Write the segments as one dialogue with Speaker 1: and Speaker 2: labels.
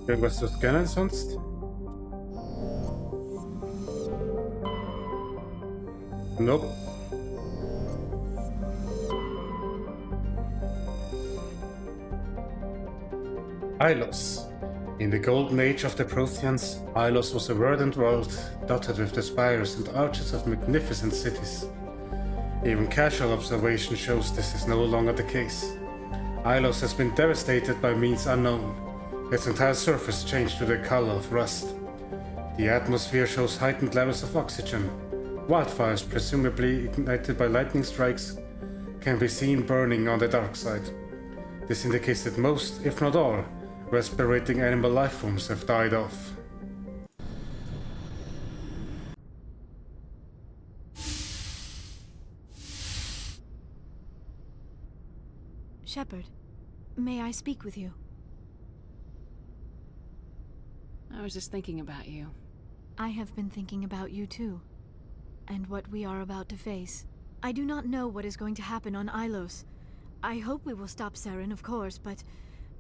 Speaker 1: Irgendwas zu scannen sonst? Nope. Ilos. In the golden age of the Protheans, Ilos was a verdant world dotted with the spires and arches of magnificent cities. Even casual observation shows this is no longer the case. Ilos has been devastated by means unknown. Its entire surface changed to the color of rust. The atmosphere shows heightened levels of oxygen. Wildfires, presumably ignited by lightning strikes, can be seen burning on the dark side. This indicates that most, if not all, respirating animal life forms have died off.
Speaker 2: Shepard, may I speak with you?
Speaker 3: I was just thinking about you.
Speaker 2: I have been thinking about you too, and what we are about to face. I do not know what is going to happen on Ilos. I hope we will stop Saren, of course, but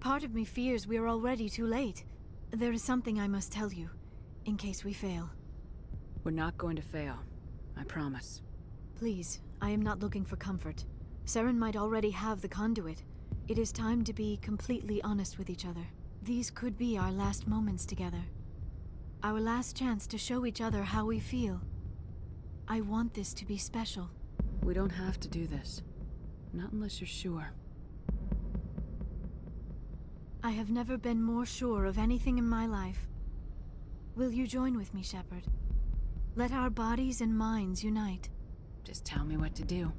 Speaker 2: part of me fears we are already too late. There is something I must tell you, in case we fail.
Speaker 3: We're not going to fail. I promise.
Speaker 2: Please, I am not looking for comfort. Saren might already have the Conduit. It is time to be completely honest with each other. These could be our last moments together. Our last chance to show each other how we feel. I want this to be special.
Speaker 3: We don't have to do this. Not unless you're sure.
Speaker 2: I have never been more sure of anything in my life. Will you join with me, Shepard? Let our bodies and minds unite.
Speaker 3: Just tell me what to do.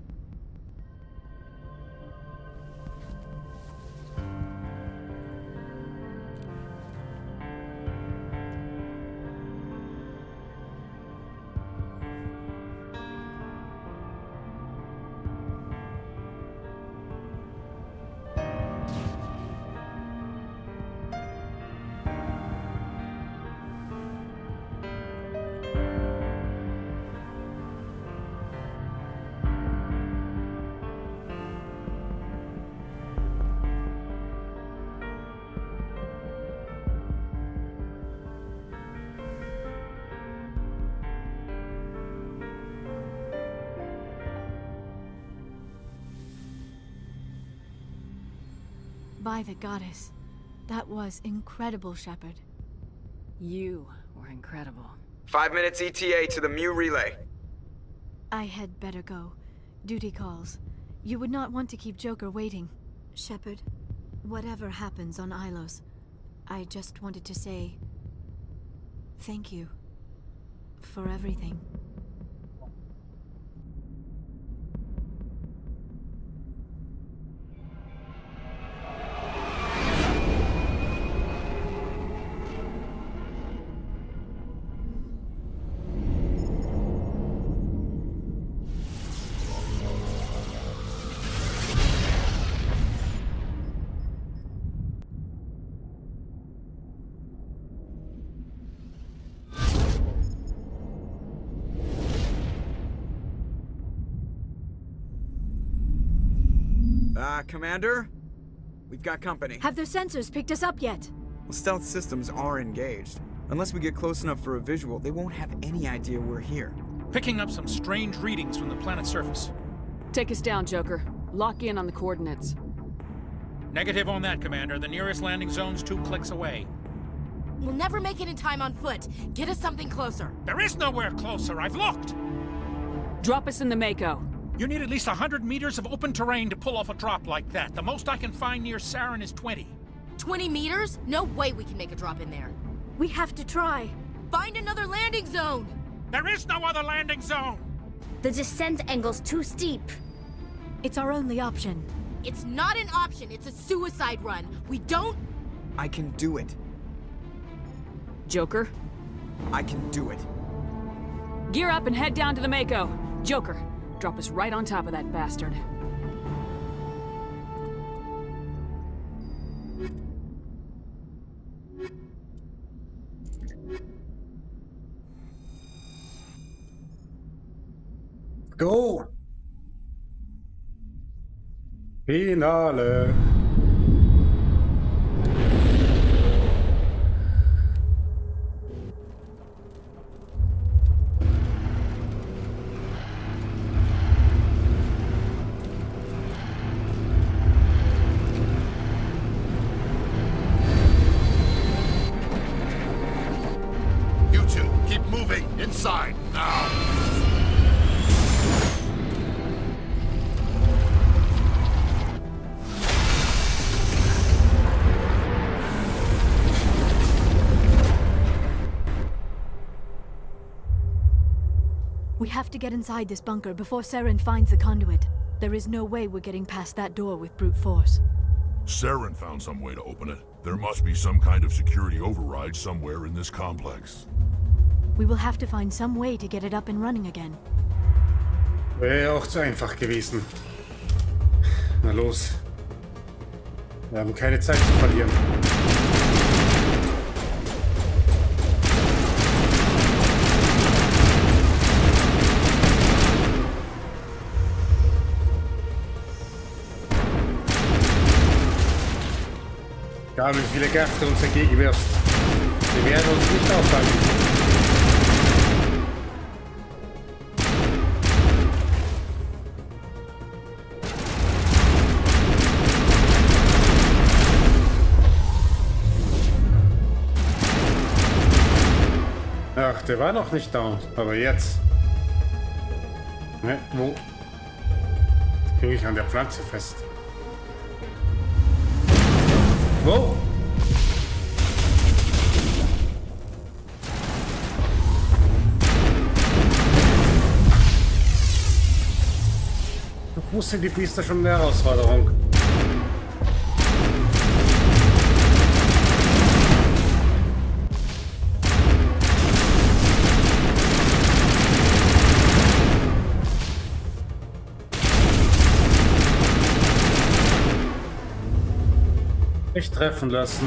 Speaker 2: By the goddess. That was incredible, Shepard.
Speaker 3: You were incredible.
Speaker 4: 5 minutes ETA to the Mu relay.
Speaker 2: I had better go. Duty calls. You would not want to keep Joker waiting. Shepard, whatever happens on Ilos, I just wanted to say thank you for everything.
Speaker 4: Commander? We've got company.
Speaker 2: Have their sensors picked us up yet?
Speaker 4: Well, stealth systems are engaged. Unless we get close enough for a visual, they won't have any idea we're here.
Speaker 5: Picking up some strange readings from the planet's surface.
Speaker 3: Take us down, Joker. Lock in on the coordinates.
Speaker 5: Negative on that, Commander. The nearest landing zone's 2 clicks away.
Speaker 6: We'll never make it in time on foot. Get us something closer.
Speaker 5: There is nowhere closer. I've looked.
Speaker 3: Drop us in the Mako.
Speaker 5: You need at least 100 meters of open terrain to pull off a drop like that. The most I can find near Saren is 20.
Speaker 6: 20 meters? No way we can make a drop in there.
Speaker 2: We have to try.
Speaker 6: Find another landing zone!
Speaker 5: There is no other landing zone!
Speaker 7: The descent angle's too steep.
Speaker 2: It's our only option.
Speaker 6: It's not an option, it's a suicide run. We don't...
Speaker 4: I can do it.
Speaker 3: Joker,
Speaker 4: I can do it.
Speaker 3: gear up and head down to the Mako. Joker, drop us right on top of that bastard.
Speaker 1: Go! Finale!
Speaker 8: inside, now!
Speaker 2: We have to get inside this bunker before Saren finds the conduit. There is no way we're getting past that door with brute force.
Speaker 8: Saren found some way to open it. There must be some kind of security override somewhere in this complex.
Speaker 2: We will have to find some way to get it up and running again.
Speaker 1: Wäre auch zu einfach gewesen. Na los. Wir haben keine Zeit zu verlieren. Egal wie viele Kräfte uns entgegenwirfst, wir werden uns nicht aufhalten. Ach, der war noch nicht down, aber jetzt. Ne, wo? Jetzt bin ich an der Pflanze fest. Wo? Wo sind die Biester schon in der Herausforderung? Nicht treffen lassen.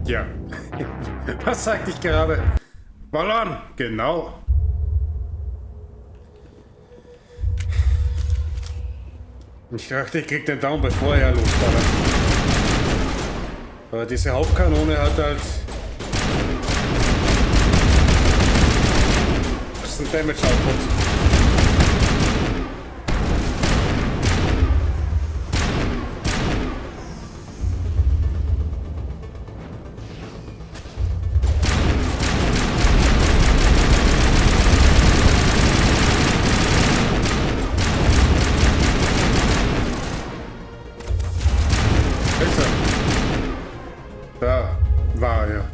Speaker 1: Ja. Was sagte ich gerade? Ballon! Genau. Ich dachte, ich krieg den Down, bevor er losballert. Aber diese Hauptkanone hat halt ein Damage Output. Ist er? Da war er.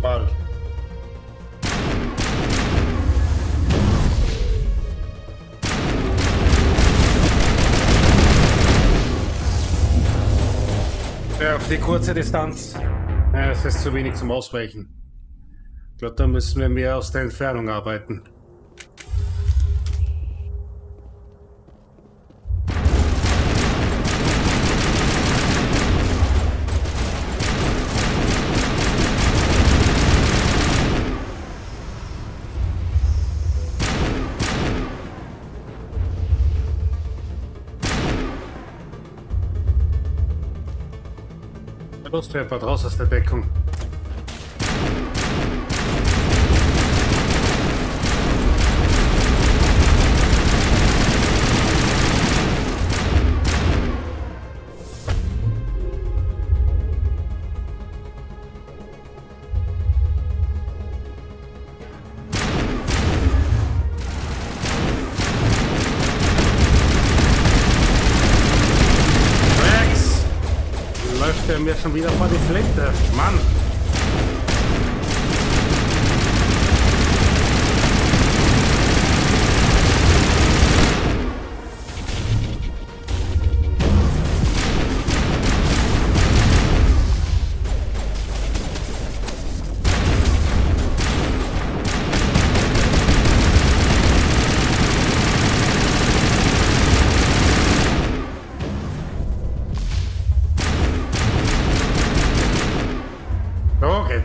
Speaker 1: Ball. Ja, auf die kurze Distanz. Ja, es ist zu wenig zum Ausweichen. Ich glaube, da müssen wir mehr aus der Entfernung arbeiten. Los, Shepard, raus aus der Deckung. Der mir schon wieder vor die Flinte. Mann!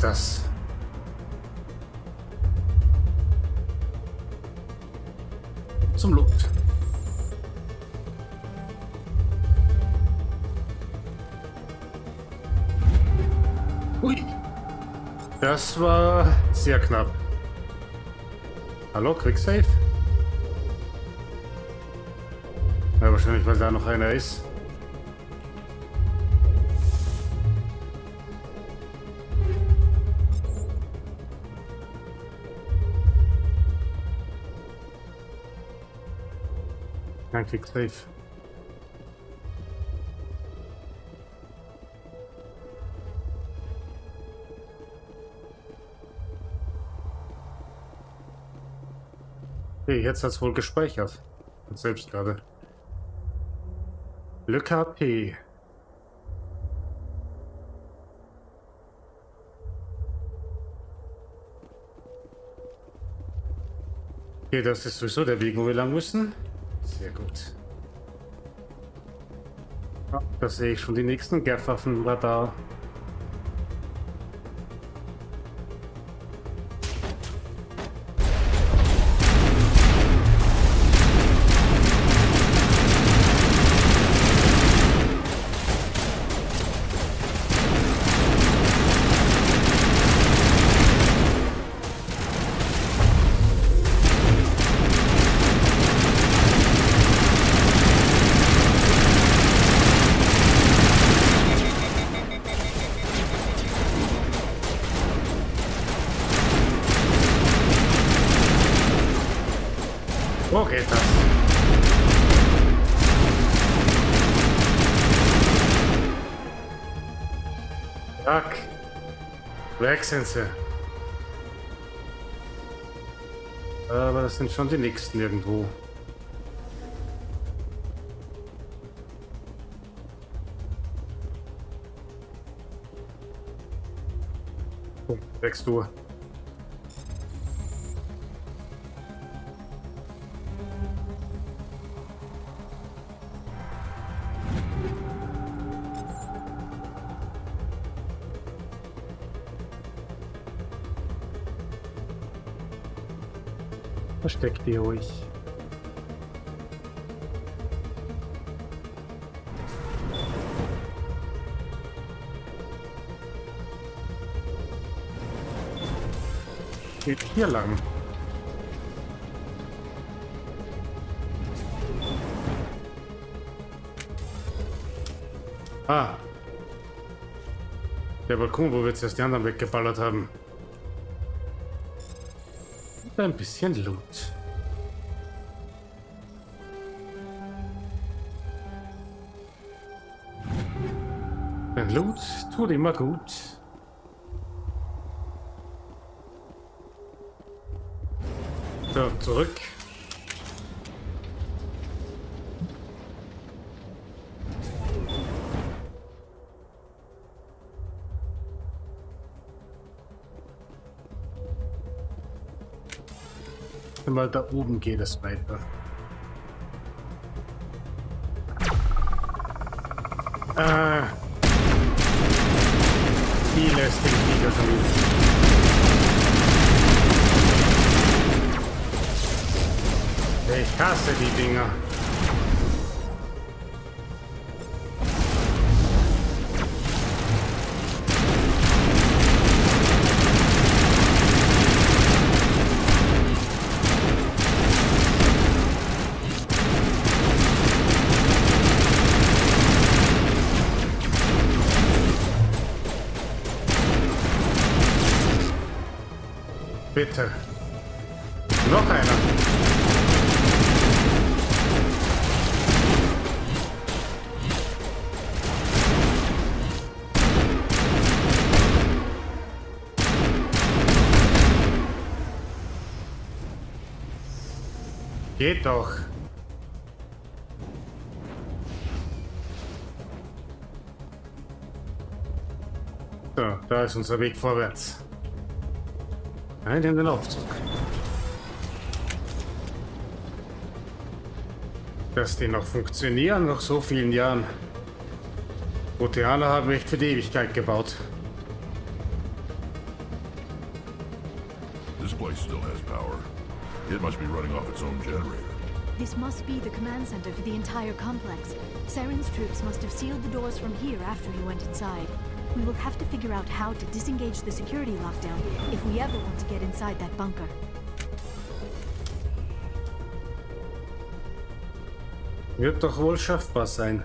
Speaker 1: Das. Zum Loot. Ui. Das war sehr knapp. Hallo, Quicksave? Ja, wahrscheinlich, weil da noch einer ist. Kein Quicksave. Okay, jetzt hat es wohl gespeichert. Und selbst gerade. Le KP. Okay, das ist sowieso der Weg, wo wir lang müssen. Sehr gut. Ja, da sehe ich schon die nächsten Gärwaffenradar. Wo geht das? Zack. Weg sind sie. Aber das sind schon die nächsten irgendwo. Oh, wächst du. Versteckt ihr euch. Geht hier lang. Ah. Der Balkon, wo wir jetzt erst die anderen weggeballert haben. Ein bisschen Loot. Ein Loot tut immer gut. So, zurück. Mal da oben geht es weiter. Die lässt den Flieger verlieren. Ich hasse die Dinger. Bitte. Noch einer. Geht doch. So, da ist unser Weg vorwärts. Nein, in den Aufzug. Dass die noch funktionieren, nach so vielen Jahren. Ozeaner haben echt für die Ewigkeit gebaut.
Speaker 8: This place still has power. It must be running off its own generator.
Speaker 2: This must be the command center for the entire complex. Saren's troops must have sealed the doors from here after he went inside. We will have to figure out how to disengage the security lockdown if we ever want to get inside that bunker.
Speaker 1: Wird doch wohl schaffbar sein.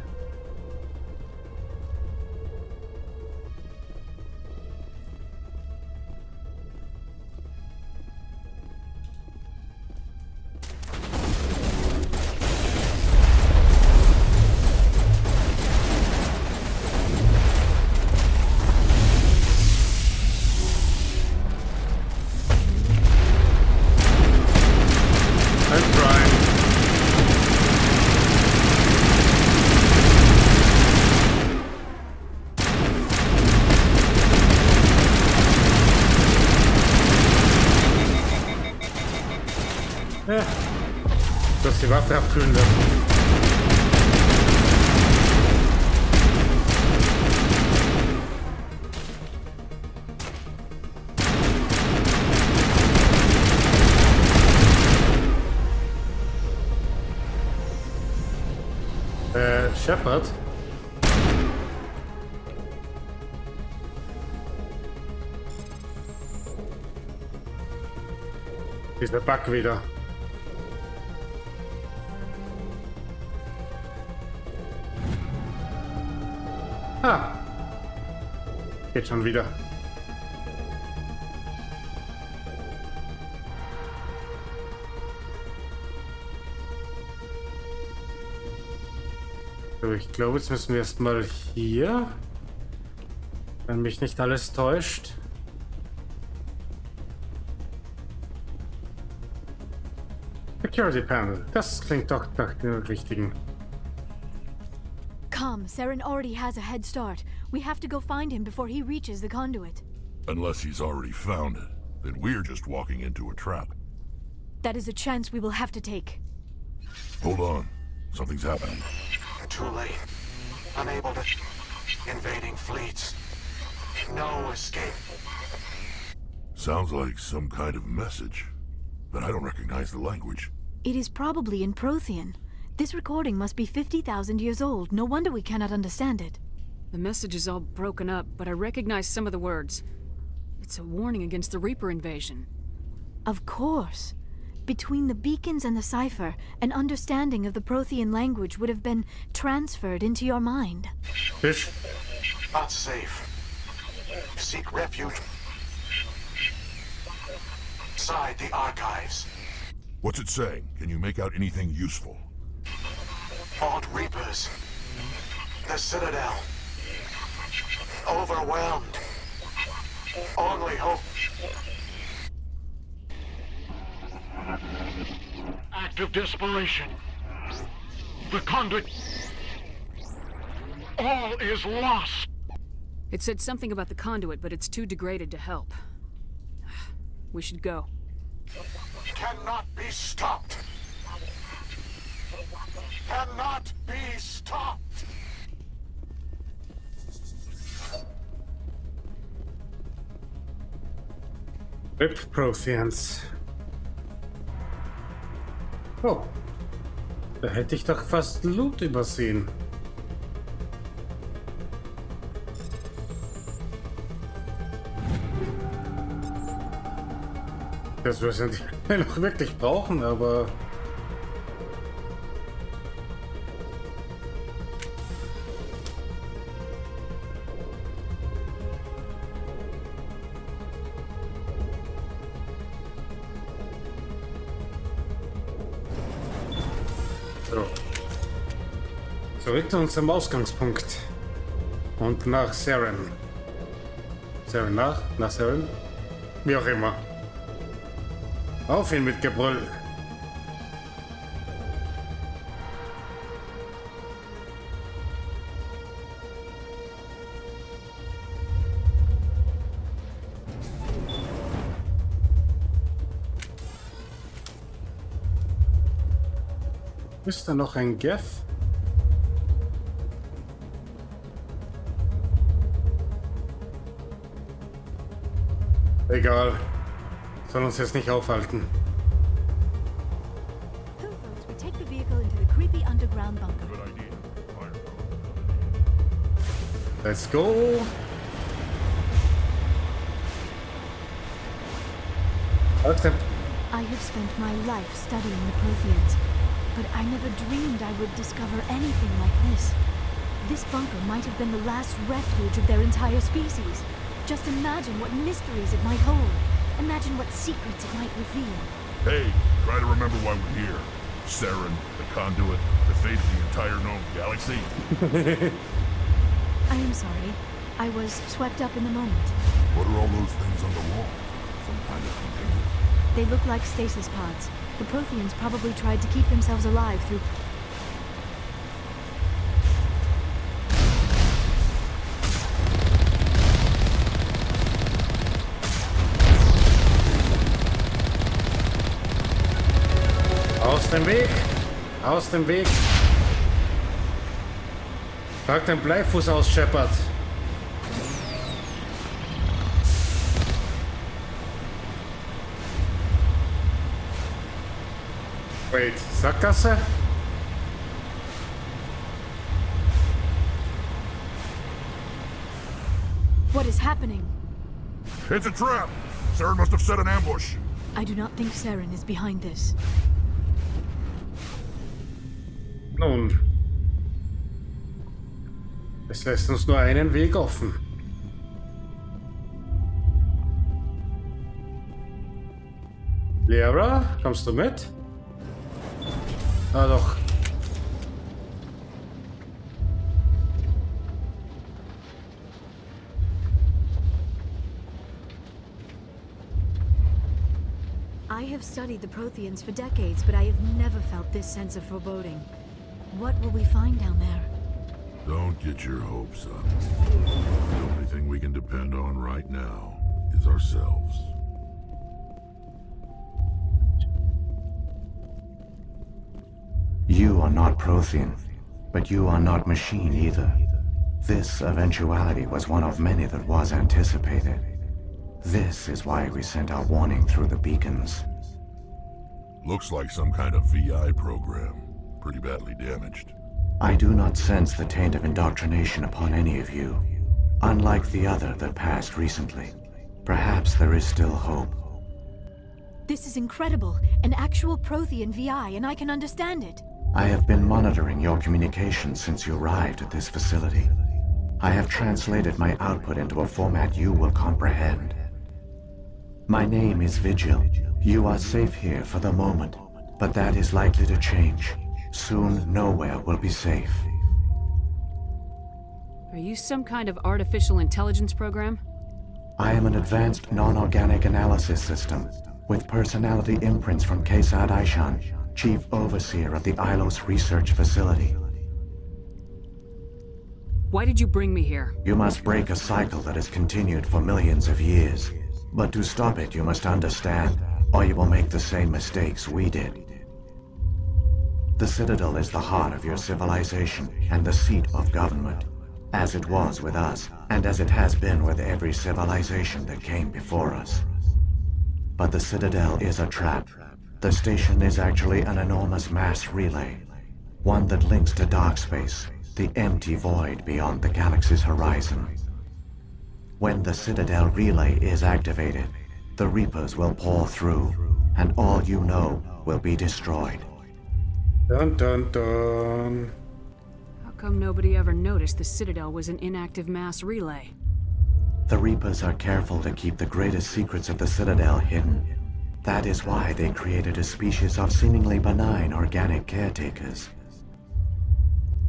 Speaker 1: Ja, du hast die Waffe abkühlen lassen. Shepard? Dieser Bug wieder. Ah. Geht schon wieder. So, ich glaube, jetzt müssen wir erstmal hier, wenn mich nicht alles täuscht. Security Panel. Das klingt doch nach dem richtigen.
Speaker 2: Come, Saren already has a head start. We have to go find him before he reaches the conduit.
Speaker 8: Unless he's already found it, then we're just walking into a trap.
Speaker 2: That is a chance we will have to take.
Speaker 8: Hold on. Something's happening.
Speaker 9: Too late. Unable to... Invading fleets. No escape.
Speaker 8: Sounds like some kind of message, but I don't recognize the language.
Speaker 2: It is probably in Prothean. This recording must be 50,000 years old. No wonder we cannot understand it.
Speaker 3: The message is all broken up, but I recognize some of the words. It's a warning against the Reaper invasion.
Speaker 2: Of course. Between the beacons and the cipher, an understanding of the Prothean language would have been transferred into your mind.
Speaker 1: Fish.
Speaker 9: Not safe. Seek refuge. Inside the archives.
Speaker 8: What's it saying? Can you make out anything useful?
Speaker 9: Fought Reapers. The Citadel. Overwhelmed. Only hope. Act of desperation. The Conduit. All is lost.
Speaker 3: It said something about the Conduit, but it's too degraded to help. We should go.
Speaker 9: Cannot be stopped. Cannot be stopped.
Speaker 1: RIP Protheans. Oh, da hätte ich doch fast Loot übersehen. Das wir sind noch wirklich brauchen, aber so. Zurück zu unserem Ausgangspunkt und nach Saren. Saren nach Saren? Wie auch immer. Auf ihn mit Gebrüll! Ist da noch ein Geth? Egal. Soll uns jetzt nicht aufhalten.
Speaker 2: We take the vehicle into the creepy underground bunker.
Speaker 8: Good idea. Fire.
Speaker 1: Let's go! Ask them.
Speaker 2: I have spent my life studying the Protheans, but I never dreamed I would discover anything like this. This bunker might have been the last refuge of their entire species. Just imagine what mysteries it might hold. Imagine what secrets it might reveal.
Speaker 8: Hey, try to remember why we're here. Saren, the Conduit, the fate of the entire known galaxy.
Speaker 2: I am sorry. I was swept up in the moment.
Speaker 8: What are all those things on the wall? Some kind of container?
Speaker 2: They look like stasis pods. The Protheans probably tried to keep themselves alive through...
Speaker 1: Aus dem Weg! Aus dem Weg! Trag den Bleifuß aus, Shepard! Wait, Sackgasse?
Speaker 2: What is happening?
Speaker 8: It's a trap! Saren must have set an ambush.
Speaker 2: I do not think Saren is behind this.
Speaker 1: Nun. Es lässt uns nur einen Weg offen. Lehrer, kommst du mit? Ah doch.
Speaker 2: I have studied the Protheans for decades, but I have never felt this sense of foreboding. What will we find down there?
Speaker 8: Don't get your hopes up. The only thing we can depend on right now is ourselves.
Speaker 10: You are not Prothean, but you are not machine either. This eventuality was one of many that was anticipated. This is why we sent our warning through the beacons.
Speaker 8: Looks like some kind of VI program. Pretty badly damaged.
Speaker 10: I do not sense the taint of indoctrination upon any of you. Unlike the other that passed recently. Perhaps there is still hope.
Speaker 2: This is incredible. An actual Prothean VI, and I can understand it.
Speaker 10: I have been monitoring your communications since you arrived at this facility. I have translated my output into a format you will comprehend. My name is Vigil. You are safe here for the moment, but that is likely to change. Soon, nowhere will be safe.
Speaker 3: Are you some kind of artificial intelligence program?
Speaker 10: I am an advanced non-organic analysis system, with personality imprints from Kesad Aishan, Chief Overseer of the Ilos Research Facility.
Speaker 3: Why did you bring me here?
Speaker 10: You must break a cycle that has continued for millions of years. But to stop it, you must understand, or you will make the same mistakes we did. The Citadel is the heart of your civilization and the seat of government, as it was with us, and as it has been with every civilization that came before us. But the Citadel is a trap. The station is actually an enormous mass relay, one that links to dark space, the empty void beyond the galaxy's horizon. When the Citadel relay is activated, the Reapers will pour through, and all you know will be destroyed.
Speaker 1: Dun dun dun.
Speaker 3: How come nobody ever noticed the Citadel was an inactive mass relay?
Speaker 10: The Reapers are careful to keep the greatest secrets of the Citadel hidden. That is why they created a species of seemingly benign organic caretakers.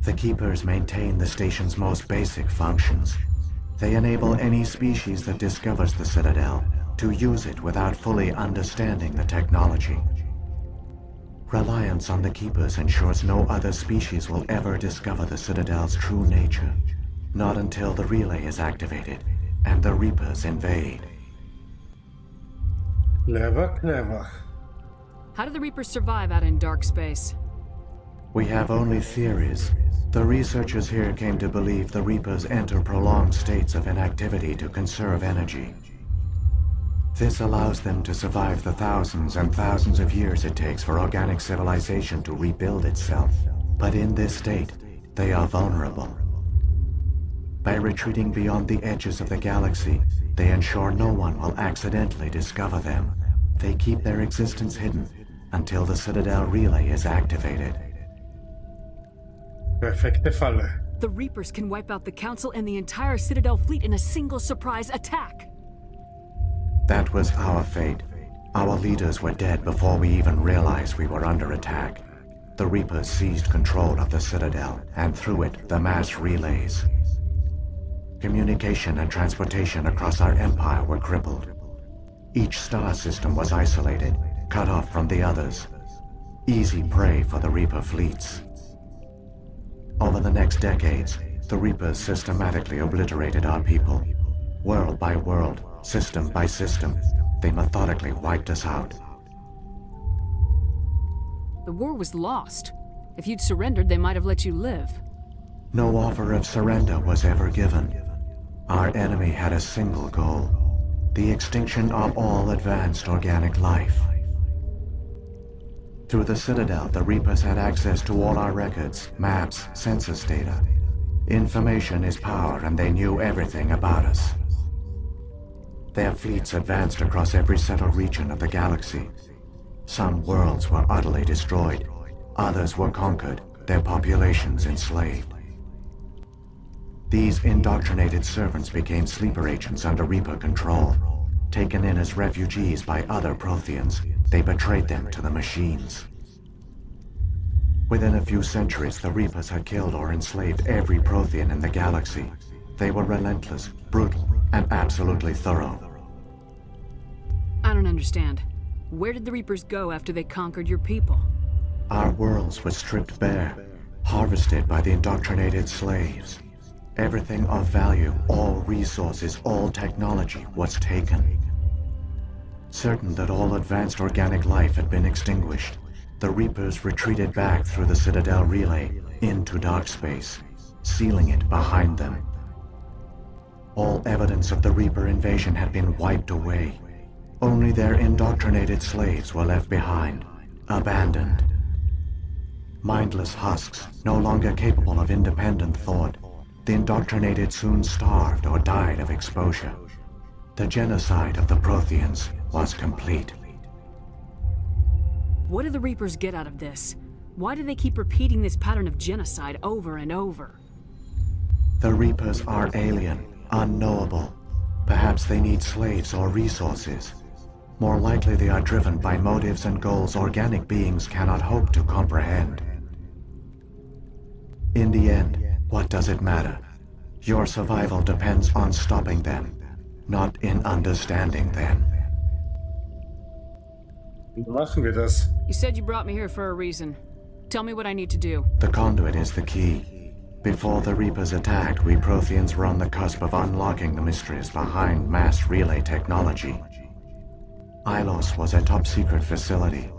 Speaker 10: The Keepers maintain the station's most basic functions. They enable any species that discovers the Citadel to use it without fully understanding the technology. Reliance on the Keepers ensures no other species will ever discover the Citadel's true nature. Not until the relay is activated and the Reapers invade.
Speaker 1: Clever, clever.
Speaker 3: How do the Reapers survive out in dark space?
Speaker 10: We have only theories. The researchers here came to believe the Reapers enter prolonged states of inactivity to conserve energy. This allows them to survive the thousands and thousands of years it takes for organic civilization to rebuild itself. But in this state, they are vulnerable. By retreating beyond the edges of the galaxy, they ensure no one will accidentally discover them. They keep their existence hidden until the Citadel relay is activated.
Speaker 1: Perfekte Falle.
Speaker 3: The Reapers can wipe out the Council and the entire Citadel fleet in a single surprise attack.
Speaker 10: That was our fate. Our leaders were dead before we even realized we were under attack. The Reapers seized control of the Citadel, and through it, the mass relays. Communication and transportation across our empire were crippled. Each star system was isolated, cut off from the others. Easy prey for the Reaper fleets. Over the next decades, the Reapers systematically obliterated our people. World by world, system by system, they methodically wiped us out.
Speaker 3: The war was lost. If you'd surrendered, they might have let you live.
Speaker 10: No offer of surrender was ever given. Our enemy had a single goal: the extinction of all advanced organic life. Through the Citadel, the Reapers had access to all our records, maps, census data. Information is power, and they knew everything about us. Their fleets advanced across every settled region of the galaxy. Some worlds were utterly destroyed. Others were conquered, their populations enslaved. These indoctrinated servants became sleeper agents under Reaper control. Taken in as refugees by other Protheans, they betrayed them to the machines. Within a few centuries, the Reapers had killed or enslaved every Prothean in the galaxy. They were relentless, brutal, and absolutely thorough.
Speaker 3: I don't understand. Where did the Reapers go after they conquered your people?
Speaker 10: Our worlds were stripped bare, harvested by the indoctrinated slaves. Everything of value, all resources, all technology was taken. Certain that all advanced organic life had been extinguished, the Reapers retreated back through the Citadel relay into dark space, sealing it behind them. All evidence of the Reaper invasion had been wiped away. Only their indoctrinated slaves were left behind, abandoned. Mindless husks, no longer capable of independent thought, the indoctrinated soon starved or died of exposure. The genocide of the Protheans was complete.
Speaker 3: What do the Reapers get out of this? Why do they keep repeating this pattern of genocide over and over?
Speaker 10: The Reapers are alien, unknowable. Perhaps they need slaves or resources. More likely they are driven by motives and goals organic beings cannot hope to comprehend. In the end, what does it matter? Your survival depends on stopping them, not in understanding them.
Speaker 1: Wie machen wir das?
Speaker 3: You said you brought me here for a reason. Tell me what I need to do.
Speaker 10: The Conduit is the key. Before the Reapers attacked, we Protheans were on the cusp of unlocking the mysteries behind mass relay technology. Ilos was a top-secret facility.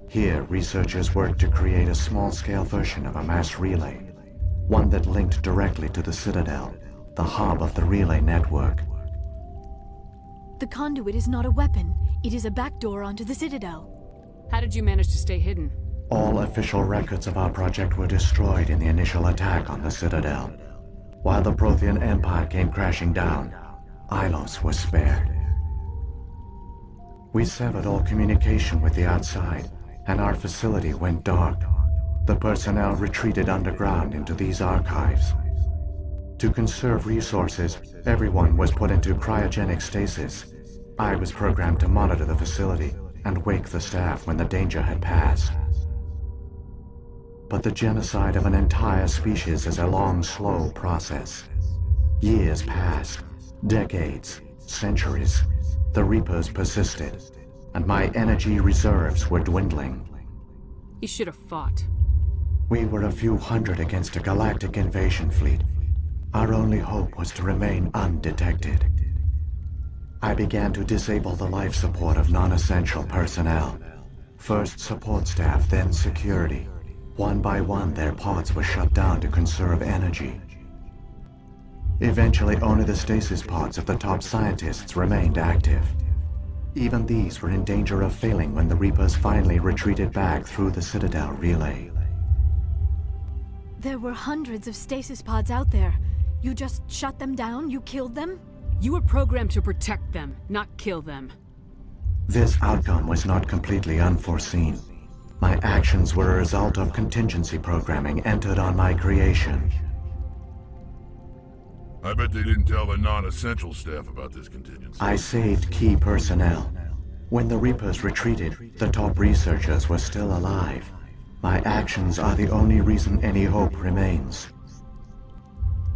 Speaker 10: Here, researchers worked to create a small-scale version of a mass relay, one that linked directly to the Citadel, the hub of the relay network.
Speaker 2: The Conduit is not a weapon. It is a backdoor onto the Citadel.
Speaker 3: How did you manage to stay hidden?
Speaker 10: All official records of our project were destroyed in the initial attack on the Citadel. While the Prothean Empire came crashing down, Ilos was spared. We severed all communication with the outside, and our facility went dark. The personnel retreated underground into these archives. To conserve resources, everyone was put into cryogenic stasis. I was programmed to monitor the facility and wake the staff when the danger had passed. But the genocide of an entire species is a long, slow process. Years passed, decades, centuries. The Reapers persisted, and my energy reserves were dwindling.
Speaker 3: You should have fought.
Speaker 10: We were a few hundred against a galactic invasion fleet. Our only hope was to remain undetected. I began to disable the life support of non-essential personnel. First support staff, then security. One by one, their pods were shut down to conserve energy. Eventually, only the stasis pods of the top scientists remained active. Even these were in danger of failing when the Reapers finally retreated back through the Citadel relay.
Speaker 2: There were hundreds of stasis pods out there. You just shut them down? You killed them?
Speaker 3: You were programmed to protect them, not kill them.
Speaker 10: This outcome was not completely unforeseen. My actions were a result of contingency programming entered on my creation.
Speaker 8: I bet they didn't tell the non-essential staff about this contingency.
Speaker 10: I saved key personnel. When the Reapers retreated, the top researchers were still alive. My actions are the only reason any hope remains.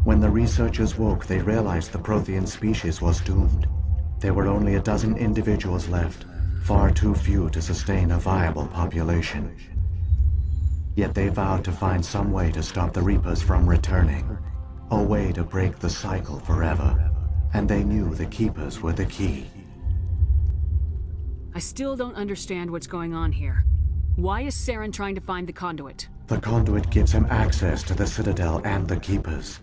Speaker 10: When the researchers woke, they realized the Prothean species was doomed. There were only a dozen individuals left, far too few to sustain a viable population. Yet they vowed to find some way to stop the Reapers from returning, a way to break the cycle forever, and they knew the Keepers were the key.
Speaker 3: I still don't understand what's going on here. Why is Saren trying to find the Conduit?
Speaker 10: The Conduit gives him access to the Citadel and the Keepers.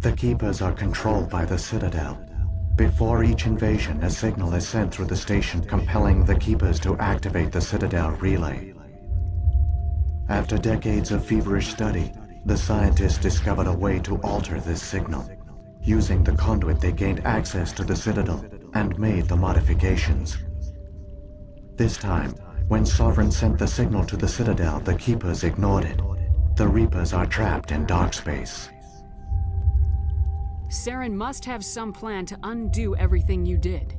Speaker 10: The Keepers are controlled by the Citadel. Before each invasion, a signal is sent through the station compelling the Keepers to activate the Citadel relay. After decades of feverish study, the scientists discovered a way to alter this signal. Using the Conduit, they gained access to the Citadel and made the modifications. This time, when Sovereign sent the signal to the Citadel, the Keepers ignored it. The Reapers are trapped in dark space.
Speaker 3: Saren must have some plan to undo everything you did.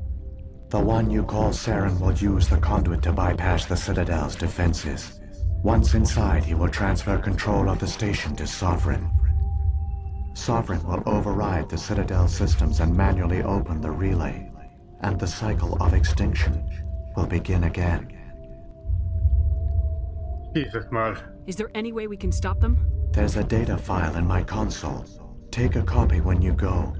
Speaker 10: The one you call Saren will use the Conduit to bypass the Citadel's defenses. Once inside, he will transfer control of the station to Sovereign. Sovereign will override the Citadel systems and manually open the relay, and the cycle of extinction will begin again.
Speaker 1: Jesus, mal.
Speaker 3: Is there any way we can stop them?
Speaker 10: There's a data file in my console. Take a copy when you go.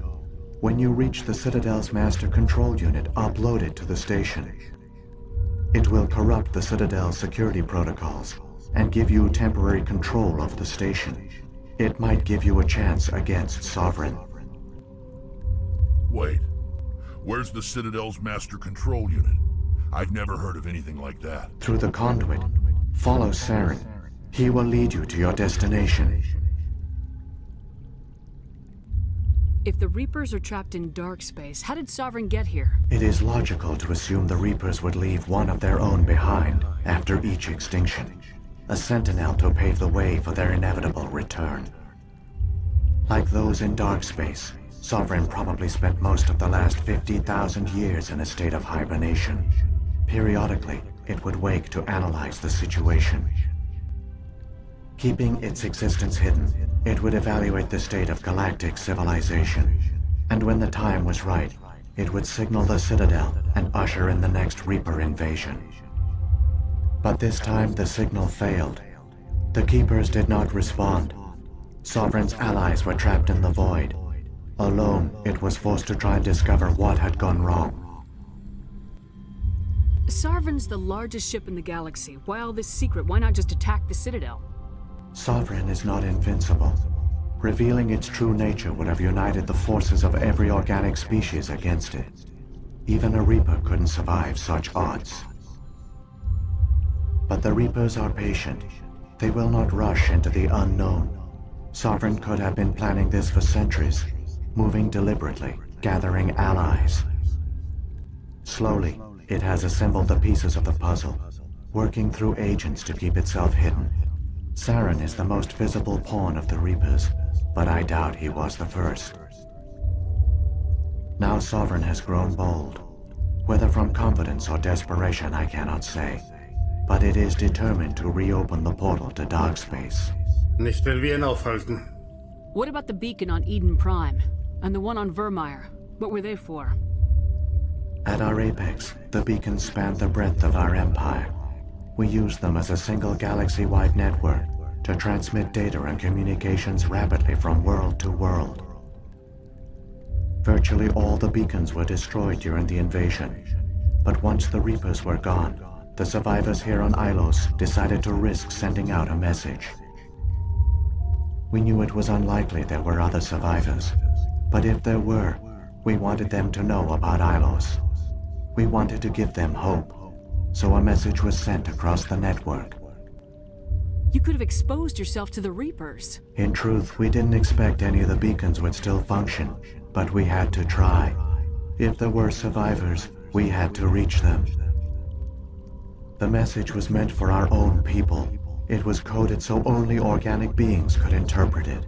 Speaker 10: When you reach the Citadel's master control unit, upload it to the station. It will corrupt the Citadel's security protocols and give you temporary control of the station. It might give you a chance against Sovereign.
Speaker 8: Wait. Where's the Citadel's master control unit? I've never heard of anything like that.
Speaker 10: Through the Conduit. Follow Saren. He will lead you to your destination.
Speaker 3: If the Reapers are trapped in dark space, how did Sovereign get here?
Speaker 10: It is logical to assume the Reapers would leave one of their own behind after each extinction. A sentinel to pave the way for their inevitable return. Like those in dark space, Sovereign probably spent most of the last 50,000 years in a state of hibernation. Periodically, it would wake to analyze the situation. Keeping its existence hidden, it would evaluate the state of galactic civilization. And when the time was right, it would signal the Citadel and usher in the next Reaper invasion. But this time the signal failed. The Keepers did not respond. Sovereign's allies were trapped in the void. Alone, it was forced to try and discover what had gone wrong.
Speaker 3: Sovereign's the largest ship in the galaxy. Why all this secret? Why not just attack the Citadel?
Speaker 10: Sovereign is not invincible. Revealing its true nature would have united the forces of every organic species against it. Even a Reaper couldn't survive such odds. But the Reapers are patient. They will not rush into the unknown. Sovereign could have been planning this for centuries, moving deliberately, gathering allies. Slowly, it has assembled the pieces of the puzzle, working through agents to keep itself hidden. Saren is the most visible pawn of the Reapers, but I doubt he was the first. Now Sovereign has grown bold. Whether from confidence or desperation, I cannot say. But it is determined to reopen the portal to dark space.
Speaker 1: Nicht will wir ihn aufhalten.
Speaker 3: What about the beacon on Eden Prime? And the one on Vermeer? What were they for?
Speaker 10: At our apex, the beacons spanned the breadth of our empire. We used them as a single galaxy-wide network to transmit data and communications rapidly from world to world. Virtually all the beacons were destroyed during the invasion, but once the Reapers were gone, the survivors here on Ilos decided to risk sending out a message. We knew it was unlikely there were other survivors, but if there were, we wanted them to know about Ilos. We wanted to give them hope, so a message was sent across the network.
Speaker 3: You could have exposed yourself to the Reapers.
Speaker 10: In truth, we didn't expect any of the beacons would still function, but we had to try. If there were survivors, we had to reach them. The message was meant for our own people. It was coded so only organic beings could interpret it.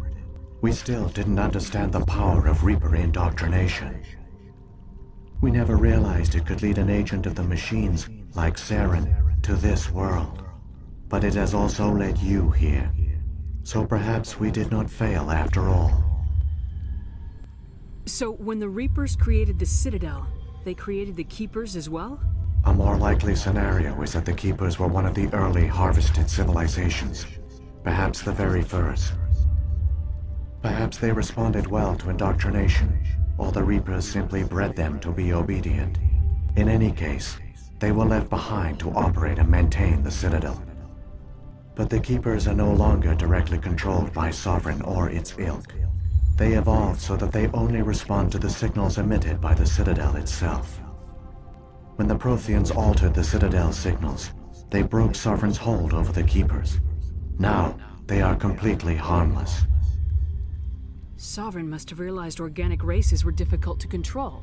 Speaker 10: We still didn't understand the power of Reaper indoctrination. We never realized it could lead an agent of the machines, like Saren, to this world. But it has also led you here. So perhaps we did not fail after all.
Speaker 3: So when the Reapers created the Citadel, they created the Keepers as well?
Speaker 10: A more likely scenario is that the Keepers were one of the early harvested civilizations. Perhaps the very first. Perhaps they responded well to indoctrination, or the Reapers simply bred them to be obedient. In any case, they were left behind to operate and maintain the Citadel. But the Keepers are no longer directly controlled by Sovereign or its ilk. They evolved so that they only respond to the signals emitted by the Citadel itself. When the Protheans altered the Citadel's signals, they broke Sovereign's hold over the Keepers. Now, they are completely harmless.
Speaker 3: Sovereign must have realized organic races were difficult to control.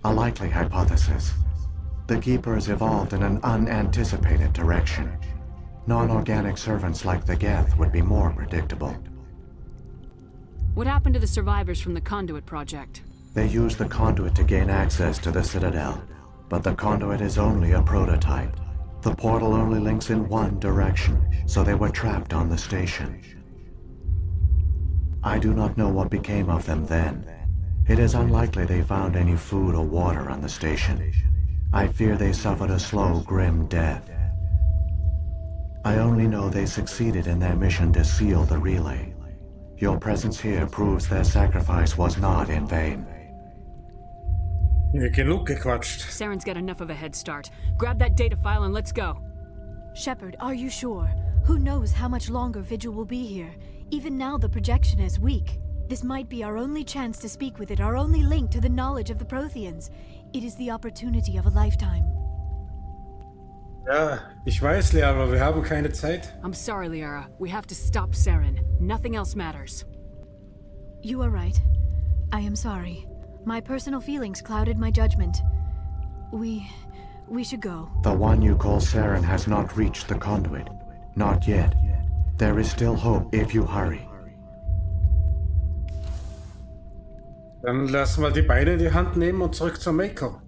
Speaker 10: A likely hypothesis. The Keepers evolved in an unanticipated direction. Non-organic servants like the Geth would be more predictable.
Speaker 3: What happened to the survivors from the Conduit project?
Speaker 10: They used the Conduit to gain access to the Citadel, but the Conduit is only a prototype. The portal only links in one direction, so they were trapped on the station. I do not know what became of them then. It is unlikely they found any food or water on the station. I fear they suffered a slow, grim death. I only know they succeeded in their mission to seal the relay. Your presence here proves their sacrifice was not in vain.
Speaker 1: Genug gequatscht.
Speaker 3: Saren's got enough of a head start. Grab that data file and let's go.
Speaker 2: Shepard, are you sure? Who knows how much longer Vigil will be here? Even now the projection is weak. This might be our only chance to speak with it, our only link to the knowledge of the Protheans. It is the opportunity of a lifetime.
Speaker 1: Ja, ich weiß, Lea, aber wir haben keine Zeit.
Speaker 3: I'm sorry, Liara. We have to stop Saren. Nothing else matters.
Speaker 2: You are right. I am sorry. My personal feelings clouded my judgment. We should go.
Speaker 10: The one you call Saren has not reached the Conduit. Not yet. There is still hope if you hurry.
Speaker 1: Dann lassen wir die Beine in die Hand nehmen und zurück zur Mako.